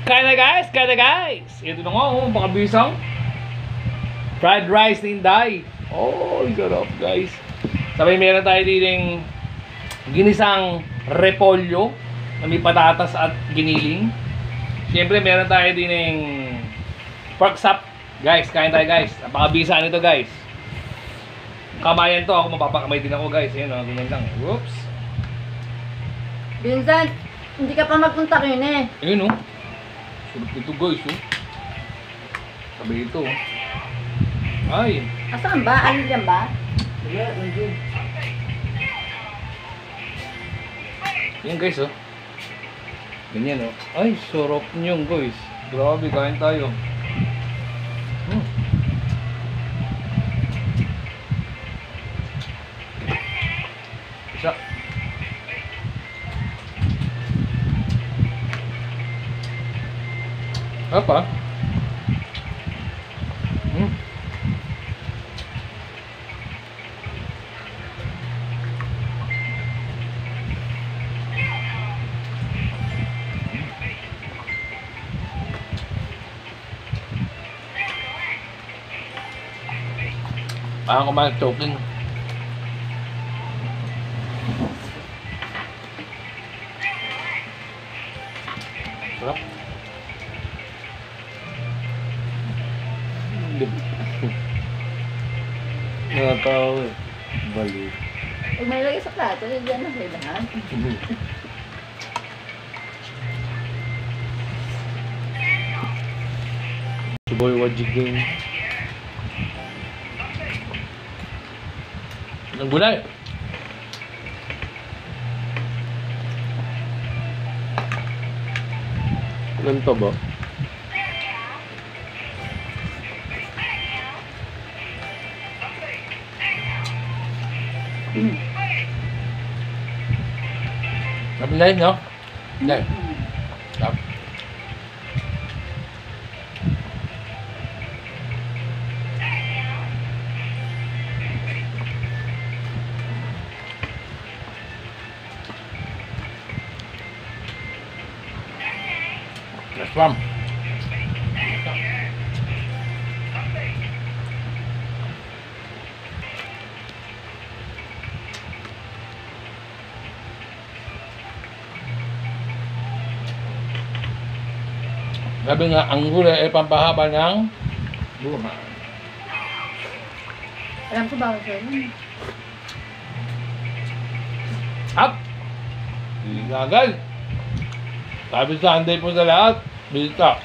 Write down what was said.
Kaya na guys, kaya na guys. Ito na nga, oh, baka bisang fried rice ni Inday. Oh, sarap guys. Sabay meron tayo din ginisang repolyo na may patatas at giniling. Siyempre meron tayo din pork chop. Guys, kain tayo guys. Napakabisa nito guys. Kamayan to, ako mapapakamay din ako guys. Ayan, ganyan lang. Whoops. Vincent, hindi ka pa magpunta rin eh. Ayun oh. Sarap nito guys oh. Sabi ito oh. Ay. Asan ba? Alin yan ba? Yan guys oh. Ganyan oh. Ay, sarap niyong guys. Grabe, kain tayo. Isa. Apa? Parang kumain choking. Sarap. Nakatawa eh. Bali. Pag may lagay sa plato, dyan na kayo lahat. Suboy wajig din. Ang gulay. Ilan to ba? Sabi na yun, no? Hindi. Sarap. Yes, ma'am. Sabi nga, ang gulay ay pampahaba ng buhay. Alam ko bawal sa'yo. Up! Hindi agad. Sabi sa Anday po sa lahat, bisita.